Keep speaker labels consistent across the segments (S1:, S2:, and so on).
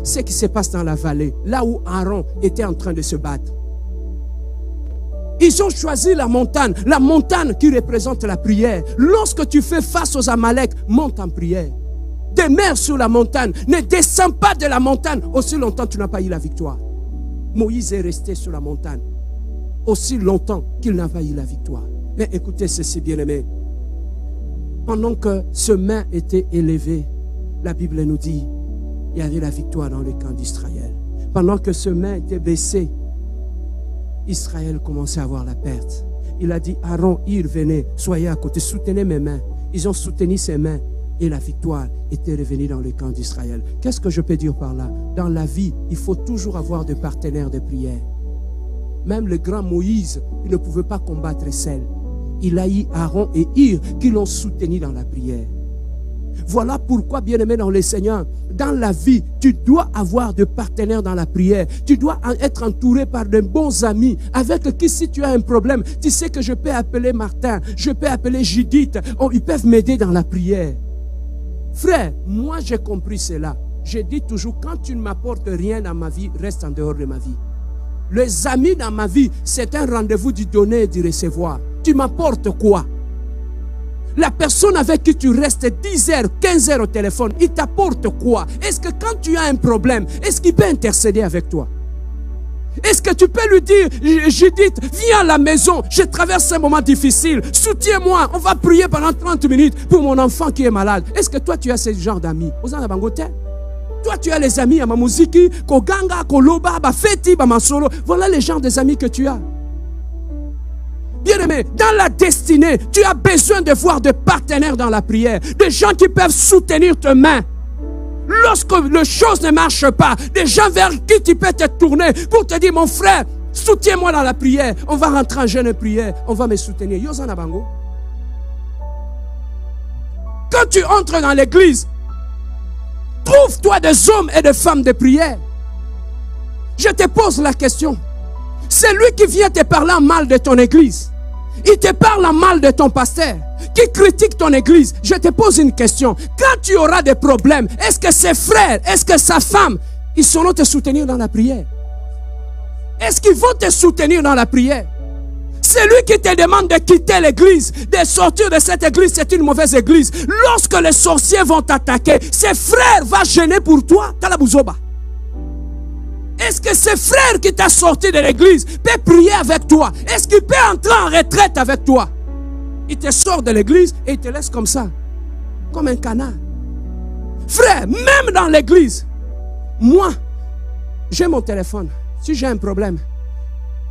S1: ce qui se passe dans la vallée, là où Aaron était en train de se battre. Ils ont choisi la montagne qui représente la prière. Lorsque tu fais face aux Amalek, monte en prière. Demeure sur la montagne, ne descends pas de la montagne aussi longtemps que tu n'as pas eu la victoire. Moïse est resté sur la montagne aussi longtemps qu'il n'a pas eu la victoire. Mais écoutez ceci, bien-aimé. Pendant que ce main était élevé, la Bible nous dit, il y avait la victoire dans le camp d'Israël. Pendant que ce main était baissé, Israël commençait à avoir la perte. Il a dit, Aaron, Hur, venez, soyez à côté, soutenez mes mains. Ils ont soutenu ses mains et la victoire était revenue dans le camp d'Israël. Qu'est-ce que je peux dire par là? Dans la vie, il faut toujours avoir des partenaires de prière. Même le grand Moïse, il ne pouvait pas combattre seul. Il a eu Aaron et Hur qui l'ont soutenu dans la prière. Voilà pourquoi, bien-aimé dans le Seigneur, dans la vie, tu dois avoir de partenaires dans la prière. Tu dois être entouré par de bons amis avec qui, si tu as un problème, tu sais que je peux appeler Martin, je peux appeler Judith. Oh, ils peuvent m'aider dans la prière. Frère, moi j'ai compris cela. Je dis toujours, quand tu ne m'apportes rien dans ma vie, reste en dehors de ma vie. Les amis dans ma vie, c'est un rendez-vous du donner et du recevoir. Tu m'apportes quoi? La personne avec qui tu restes 10 heures, 15 heures au téléphone, il t'apporte quoi? Est-ce que quand tu as un problème, est-ce qu'il peut intercéder avec toi? Est-ce que tu peux lui dire, Judith, viens à la maison, je traverse un moment difficile, soutiens-moi, on va prier pendant 30 minutes pour mon enfant qui est malade. Est-ce que toi tu as ce genre d'amis? Toi tu as les amis à Mamuziki, Koganga, Koloba, Bafeti, Bamasolo. Voilà les genres des amis que tu as. Bien-aimé, dans la destinée, tu as besoin de voir des partenaires dans la prière, des gens qui peuvent soutenir tes mains. Lorsque les choses ne marchent pas, des gens vers qui tu peux te tourner pour te dire, mon frère, soutiens-moi dans la prière. On va rentrer en jeûne et prière, on va me soutenir. Yosana Bango. Quand tu entres dans l'église, trouve-toi des hommes et des femmes de prière. Je te pose la question. C'est lui qui vient te parler en mal de ton église. Il te parle en mal de ton pasteur, qui critique ton église. Je te pose une question. Quand tu auras des problèmes, est-ce que ses frères, est-ce que sa femme, ils sauront te soutenir dans la prière? Est-ce qu'ils vont te soutenir dans la prière? C'est lui qui te demande de quitter l'église, de sortir de cette église, c'est une mauvaise église. Lorsque les sorciers vont t'attaquer, ses frères vont gêner pour toi. Talabouzoba. Est-ce que ce frère qui t'a sorti de l'église peut prier avec toi? Est-ce qu'il peut entrer en retraite avec toi? Il te sort de l'église et il te laisse comme ça, comme un canard. Frère, même dans l'église, moi, j'ai mon téléphone. Si j'ai un problème,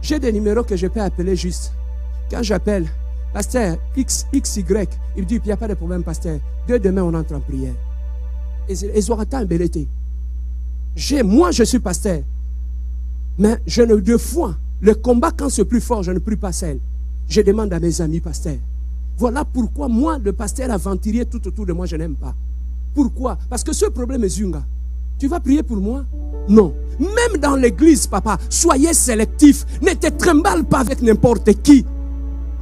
S1: j'ai des numéros que je peux appeler juste. Quand j'appelle, pasteur XY, il me dit, il n'y a pas de problème, pasteur. Demain, on entre en prière. Ils auront un bel été. Moi, je suis pasteur. Mais je ne deux fois, le combat quand c'est plus fort, je ne prie pas seul. Je demande à mes amis pasteurs. Voilà pourquoi moi, le pasteur aventurier tout autour de moi, je n'aime pas. Pourquoi? Parce que ce problème est Zunga. Tu vas prier pour moi? Non. Même dans l'église, papa, soyez sélectif. Ne te trimballe pas avec n'importe qui.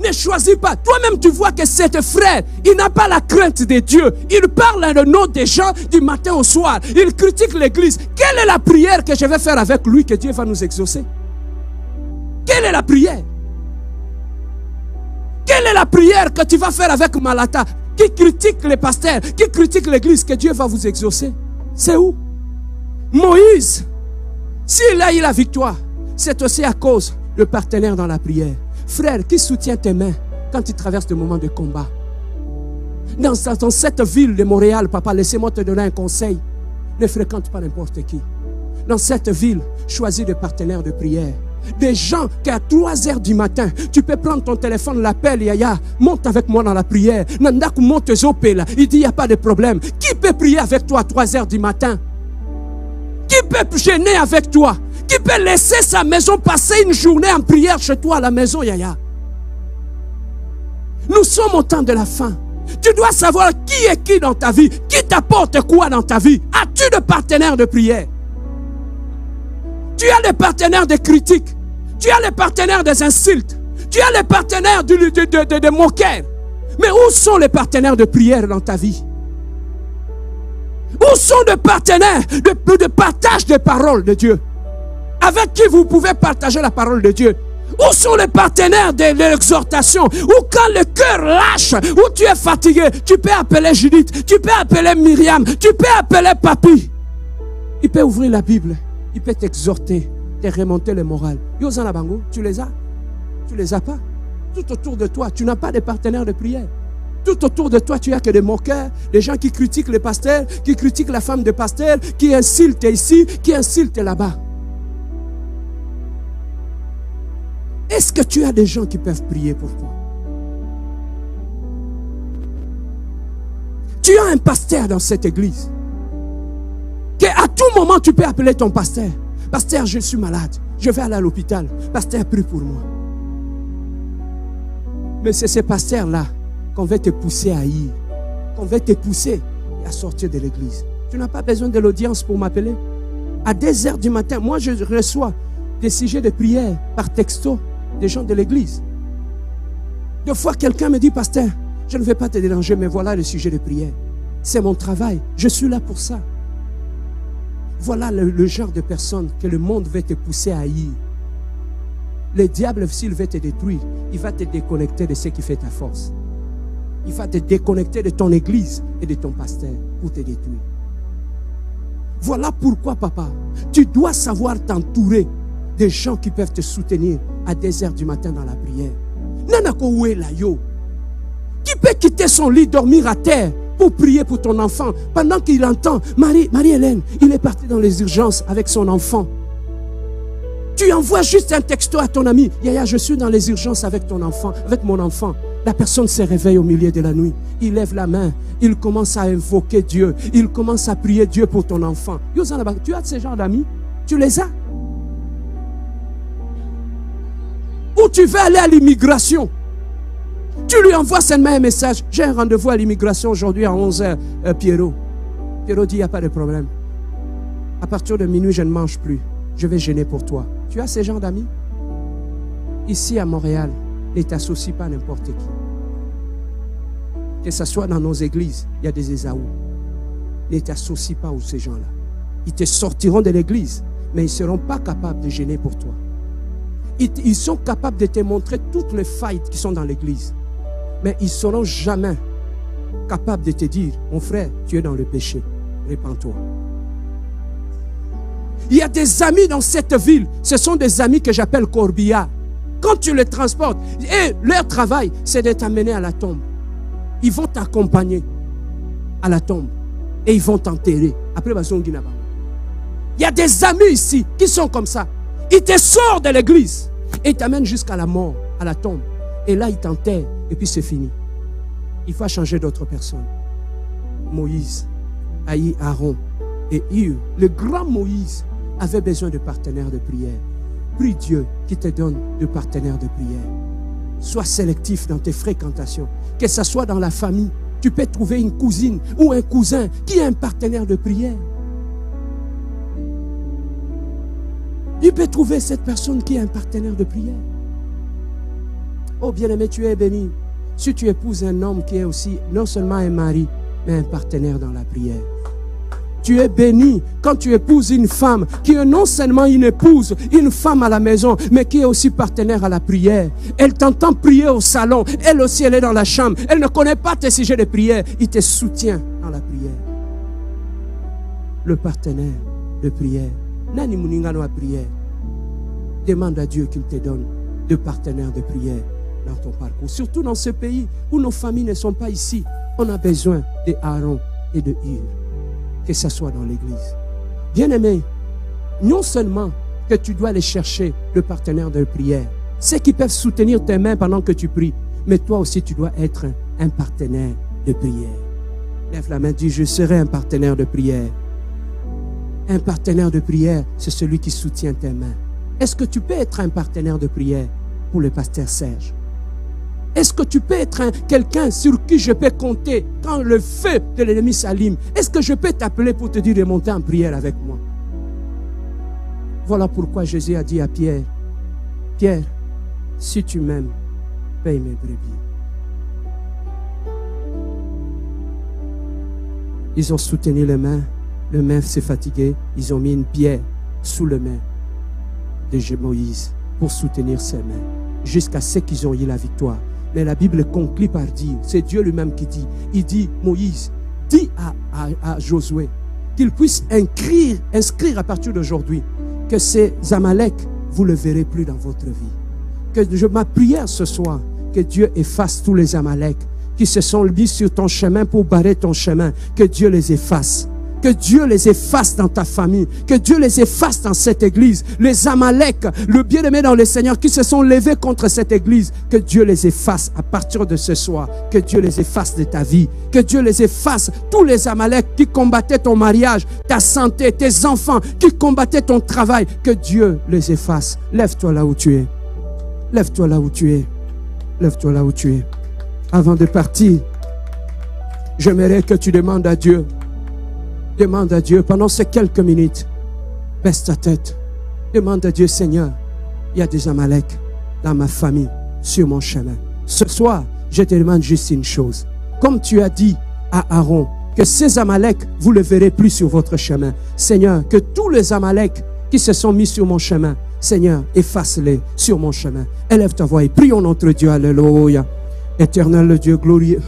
S1: Ne choisis pas. Toi-même, tu vois que cet frère, il n'a pas la crainte de Dieu. Il parle le nom des gens du matin au soir. Il critique l'église. Quelle est la prière que je vais faire avec lui que Dieu va nous exaucer? Quelle est la prière? Quelle est la prière que tu vas faire avec Malata, qui critique les pasteurs, qui critique l'église, que Dieu va vous exaucer? C'est où? Moïse, s'il a eu la victoire, c'est aussi à cause de partenaire dans la prière. Frère, qui soutient tes mains quand tu traverses des moments de combat? Dans cette ville de Montréal, papa, laissez-moi te donner un conseil. Ne fréquente pas n'importe qui. Dans cette ville, choisis des partenaires de prière. Des gens qui à 3 heures du matin, tu peux prendre ton téléphone, l'appel, Yaya, monte avec moi dans la prière. Nandaku monte zopela. Il dit, il n'y a pas de problème. Qui peut prier avec toi à 3 heures du matin? Qui peut gêner avec toi? Qui peut laisser sa maison passer une journée en prière chez toi à la maison, Yaya? Nous sommes au temps de la fin. Tu dois savoir qui est qui dans ta vie. Qui t'apporte quoi dans ta vie? As-tu des partenaires de prière? Tu as les partenaires de critiques. Tu as les partenaires des insultes. Tu as les partenaires de moqueurs. Mais où sont les partenaires de prière dans ta vie? Où sont les partenaires de partage des paroles de Dieu? Avec qui vous pouvez partager la parole de Dieu? Où sont les partenaires de l'exhortation? Où quand le cœur lâche, où tu es fatigué, tu peux appeler Judith, tu peux appeler Myriam, tu peux appeler Papi. Il peut ouvrir la Bible, il peut t'exhorter, te remonter le moral. Yozana Bango, tu les as? Tu les as pas? Tout autour de toi, tu n'as pas de partenaires de prière. Tout autour de toi, tu n'as que des moqueurs, des gens qui critiquent les pasteurs, qui critiquent la femme de pasteur, qui insultent ici, qui insultent là-bas. Est-ce que tu as des gens qui peuvent prier pour toi? Tu as un pasteur dans cette église. À tout moment, tu peux appeler ton pasteur. Pasteur, je suis malade. Je vais aller à l'hôpital. Pasteur, prie pour moi. Mais c'est ces pasteurs-là qu'on va te pousser à ir. Qu'on va te pousser à sortir de l'église. Tu n'as pas besoin de l'audience pour m'appeler. À 2 heures du matin, moi je reçois des sujets de prière par texto des gens de l'église. Deux fois, quelqu'un me dit, pasteur, je ne vais pas te déranger, mais voilà le sujet de prière. C'est mon travail. Je suis là pour ça. Voilà le genre de personne que le monde veut te pousser à haïr. Le diable, s'il veut te détruire, il va te déconnecter de ce qui fait ta force. Il va te déconnecter de ton église et de ton pasteur pour te détruire. Voilà pourquoi, papa, tu dois savoir t'entourer des gens qui peuvent te soutenir à 2 heures du matin dans la prière. Nanako oué la yo. Qui peut quitter son lit, dormir à terre pour prier pour ton enfant pendant qu'il entend Marie-Hélène, il est parti dans les urgences avec son enfant. Tu envoies juste un texto à ton ami. Yaya, je suis dans les urgences avec ton enfant, avec mon enfant. La personne se réveille au milieu de la nuit. Il lève la main. Il commence à invoquer Dieu. Il commence à prier Dieu pour ton enfant. Tu as ce genre d'amis? Tu les as? Ou tu veux aller à l'immigration? Tu lui envoies seulement un message. J'ai un rendez-vous à l'immigration aujourd'hui à 11 h, Pierrot. Pierrot dit, il n'y a pas de problème. À partir de minuit, je ne mange plus. Je vais jeûner pour toi. Tu as ces gens d'amis? Ici à Montréal, ne t'associe pas à n'importe qui. Que ce soit dans nos églises, il y a des Ésaü. Ne t'associe pas à ces gens-là. Ils te sortiront de l'église, mais ils ne seront pas capables de jeûner pour toi. Ils sont capables de te montrer toutes les failles qui sont dans l'église. Mais ils ne seront jamais capables de te dire, mon frère, tu es dans le péché, répands-toi. Il y a des amis dans cette ville, ce sont des amis que j'appelle corbillards. Quand tu les transportes, et leur travail, c'est de t'amener à la tombe. Ils vont t'accompagner à la tombe et ils vont t'enterrer. Après, il y a des amis ici qui sont comme ça. Ils te sortent de l'église et t'amènent jusqu'à la mort, à la tombe. Et là, ils t'enterrent et puis c'est fini. Il faut changer d'autres personnes. Moïse, Aïe, Aaron et Hur, le grand Moïse, avait besoin de partenaires de prière. Prie Dieu qui te donne de partenaires de prière. Sois sélectif dans tes fréquentations. Que ce soit dans la famille, tu peux trouver une cousine ou un cousin qui est un partenaire de prière. Tu peux trouver cette personne qui est un partenaire de prière. Oh bien-aimé, tu es béni. Si tu épouses un homme qui est aussi non seulement un mari, mais un partenaire dans la prière. Tu es béni quand tu épouses une femme qui est non seulement une épouse, une femme à la maison, mais qui est aussi partenaire à la prière. Elle t'entend prier au salon. Elle aussi, elle est dans la chambre. Elle ne connaît pas tes sujets de prière. Il te soutient dans la prière. Le partenaire de prière. Nani muningano à prière. Demande à Dieu qu'il te donne de partenaires de prière dans ton parcours. Surtout dans ce pays où nos familles ne sont pas ici. On a besoin de Aaron et de Hur. Que ce soit dans l'église. Bien-aimé, non seulement que tu dois aller chercher le partenaire de prière, ceux qui peuvent soutenir tes mains pendant que tu pries, mais toi aussi tu dois être un partenaire de prière. Lève la main, dis, je serai un partenaire de prière. Un partenaire de prière, c'est celui qui soutient tes mains. Est-ce que tu peux être un partenaire de prière pour le pasteur Serge? Est-ce que tu peux être quelqu'un sur qui je peux compter quand le feu de l'ennemi s'allume? Est-ce que je peux t'appeler pour te dire de monter en prière avec moi? Voilà pourquoi Jésus a dit à Pierre, Pierre, si tu m'aimes, paye mes brebis. Ils ont soutenu les mains. Le main s'est fatigué. Ils ont mis une pierre sous le main de Moïse pour soutenir ses mains jusqu'à ce qu'ils ont eu la victoire. Mais la Bible conclut par dire, c'est Dieu lui-même qui dit, il dit, Moïse, dis à Josué qu'il puisse inscrire à partir d'aujourd'hui que ces Amalek, vous ne le verrez plus dans votre vie. Que ma prière ce soir, que Dieu efface tous les Amalek qui se sont mis sur ton chemin pour barrer ton chemin, que Dieu les efface. Que Dieu les efface dans ta famille. Que Dieu les efface dans cette église. Les Amalek, le bien-aimé dans le Seigneur qui se sont levés contre cette église. Que Dieu les efface à partir de ce soir. Que Dieu les efface de ta vie. Que Dieu les efface. Tous les Amalek qui combattaient ton mariage, ta santé, tes enfants, qui combattaient ton travail. Que Dieu les efface. Lève-toi là où tu es. Lève-toi là où tu es. Lève-toi là où tu es. Avant de partir, j'aimerais que tu demandes à Dieu. Demande à Dieu pendant ces quelques minutes. Baisse ta tête. Demande à Dieu, Seigneur, il y a des Amalek dans ma famille, sur mon chemin. Ce soir, je te demande juste une chose. Comme tu as dit à Aaron, que ces Amalek, vous ne le verrez plus sur votre chemin. Seigneur, que tous les Amalek qui se sont mis sur mon chemin, Seigneur, efface-les sur mon chemin. Élève ta voix et prions notre Dieu. Alléluia. Éternel Dieu glorieux,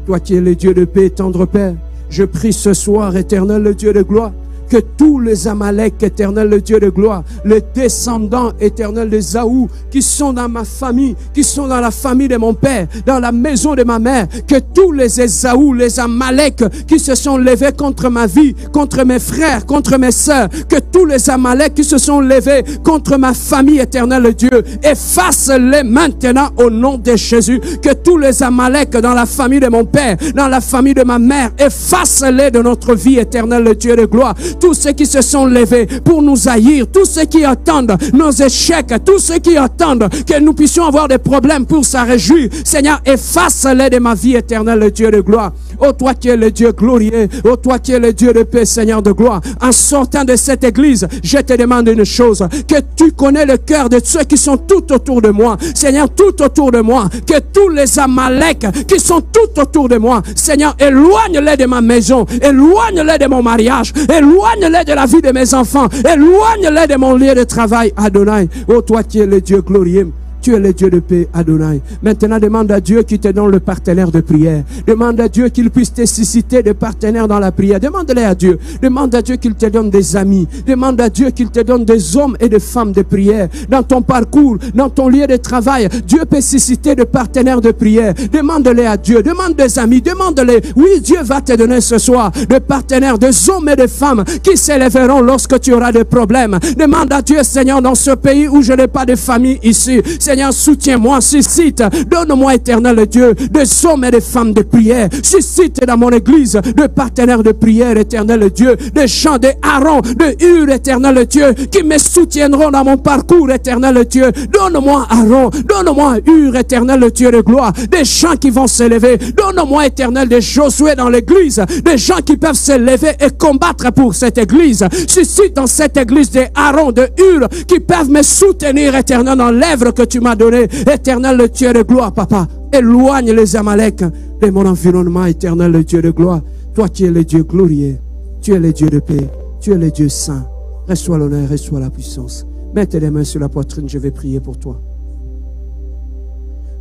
S1: toi qui es le Dieu de paix, tendre Père, je prie ce soir, éternel le Dieu de gloire, que tous les Amalek, éternel le Dieu de gloire, les descendants éternels de Saül, qui sont dans ma famille, qui sont dans la famille de mon père, dans la maison de ma mère, que tous les Ésaü, les Amalek qui se sont levés contre ma vie, contre mes frères, contre mes sœurs, que tous les Amalek qui se sont levés contre ma famille, éternel Dieu, efface-les maintenant au nom de Jésus. Que tous les Amalek dans la famille de mon père, dans la famille de ma mère, efface-les de notre vie, éternel Dieu de gloire. Tous ceux qui se sont levés pour nous haïr, tous ceux qui attendent nos échecs, tous ceux qui attendent que nous puissions avoir des problèmes pour s'en réjouir, Seigneur, efface-les de ma vie, éternelle, le Dieu de gloire. Oh, toi qui es le Dieu glorieux, oh, toi qui es le Dieu de paix, Seigneur de gloire, en sortant de cette église, je te demande une chose, que tu connais le cœur de ceux qui sont tout autour de moi, Seigneur, tout autour de moi, que tous les Amalek qui sont tout autour de moi, Seigneur, éloigne-les de ma maison, éloigne-les de mon mariage, éloigne-les de la vie de mes enfants, éloigne-les de mon lieu de travail, Adonai. Oh, toi qui es le Dieu glorieux, tu es le Dieu de paix, Adonai. Maintenant, demande à Dieu qui te donne le partenaire de prière. Demande à Dieu qu'il puisse te susciter des partenaires dans la prière. Demande-les à Dieu. Demande à Dieu qu'il te donne des amis. Demande à Dieu qu'il te donne des hommes et des femmes de prière. Dans ton parcours, dans ton lieu de travail, Dieu peut susciter des partenaires de prière. Demande-les à Dieu. Demande des amis. Demande-les. Oui, Dieu va te donner ce soir des partenaires, des hommes et des femmes qui s'élèveront lorsque tu auras des problèmes. Demande à Dieu, Seigneur, dans ce pays où je n'ai pas de famille ici. Seigneur, soutiens-moi, suscite, donne-moi, éternel Dieu, des hommes et des femmes de prière. Suscite dans mon église des partenaires de prière, éternel Dieu, des gens de Aaron, de Hur, éternel Dieu, qui me soutiendront dans mon parcours, éternel Dieu. Donne-moi Aaron, donne-moi Hur, éternel Dieu de gloire, des gens qui vont s'élever. Donne-moi, éternel, des Josué dans l'église, des gens qui peuvent s'élever et combattre pour cette église. Suscite dans cette église des Aaron, de Hur, qui peuvent me soutenir, éternel, dans l'œuvre que tu m'as donné, éternel le Dieu de gloire, papa. Éloigne les Amalek de mon environnement, éternel le Dieu de gloire. Toi qui es le Dieu glorieux, tu es le Dieu de paix, tu es le Dieu saint. Reçois l'honneur, reçois la puissance. Mets les mains sur la poitrine, je vais prier pour toi.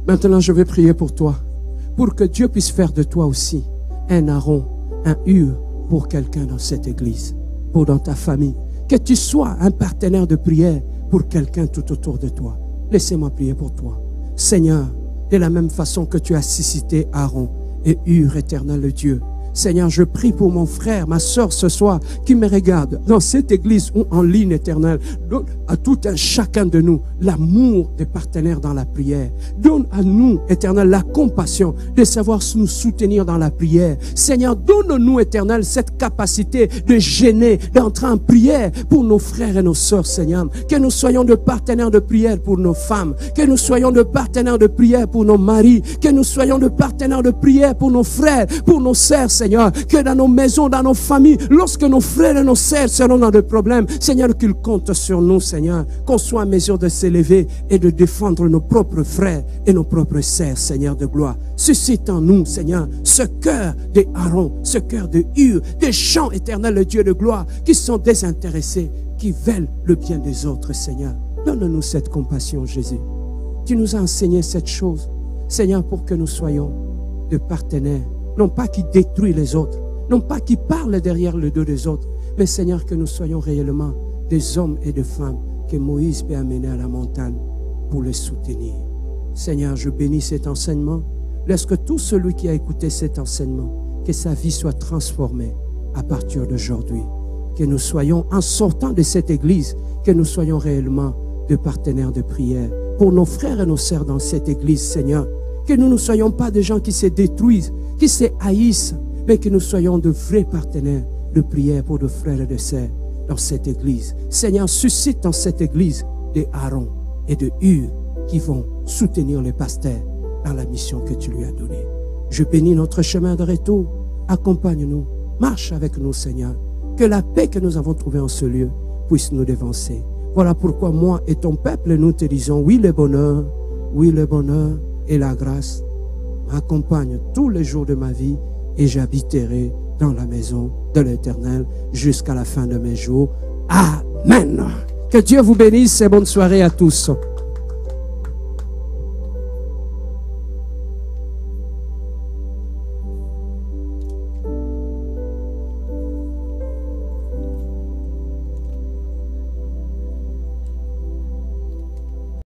S1: Maintenant, je vais prier pour toi, pour que Dieu puisse faire de toi aussi un Aaron, un Hur pour quelqu'un dans cette église, pour dans ta famille. Que tu sois un partenaire de prière pour quelqu'un tout autour de toi. Laissez-moi prier pour toi. Seigneur, de la même façon que tu as suscité Aaron et Hur, éternel Dieu. Seigneur, je prie pour mon frère, ma soeur ce soir qui me regarde dans cette église ou en ligne, éternelle. Donne à tout un chacun de nous l'amour des partenaires dans la prière. Donne à nous, éternel, la compassion de savoir nous soutenir dans la prière. Seigneur, donne-nous, éternel, cette capacité de gêner, d'entrer en prière pour nos frères et nos sœurs, Seigneur. Que nous soyons de partenaires de prière pour nos femmes. Que nous soyons de partenaires de prière pour nos maris. Que nous soyons de partenaires de prière pour nos frères, pour nos sœurs, Seigneur. Seigneur, que dans nos maisons, dans nos familles, lorsque nos frères et nos sœurs seront dans des problèmes, Seigneur, qu'ils comptent sur nous, Seigneur, qu'on soit en mesure de s'élever et de défendre nos propres frères et nos propres sœurs, Seigneur de gloire. Suscite en nous, Seigneur, ce cœur de Aaron, ce cœur de Hur, des gens éternels, le Dieu de gloire, qui sont désintéressés, qui veulent le bien des autres, Seigneur. Donne-nous cette compassion, Jésus. Tu nous as enseigné cette chose, Seigneur, pour que nous soyons de partenaires, non pas qui détruisent les autres, non pas qui parlent derrière le dos des autres, mais Seigneur, que nous soyons réellement des hommes et des femmes que Moïse peut amener à la montagne pour les soutenir. Seigneur, je bénis cet enseignement. Laisse que tout celui qui a écouté cet enseignement, que sa vie soit transformée à partir d'aujourd'hui. Que nous soyons, en sortant de cette église, que nous soyons réellement de partenaires de prière pour nos frères et nos sœurs dans cette église, Seigneur. Que nous ne soyons pas des gens qui se détruisent, qui se haïssent, mais que nous soyons de vrais partenaires de prière pour nos frères et de sœurs dans cette église. Seigneur, suscite dans cette église des Aaron et de Hur qui vont soutenir les pasteurs dans la mission que tu lui as donnée. Je bénis notre chemin de retour. Accompagne-nous. Marche avec nous, Seigneur. Que la paix que nous avons trouvée en ce lieu puisse nous dévancer. Voilà pourquoi moi et ton peuple, nous te disons, oui le bonheur et la grâce m'accompagnent tous les jours de ma vie et j'habiterai dans la maison de l'Éternel jusqu'à la fin de mes jours. Amen. Que Dieu vous bénisse et bonne soirée à tous.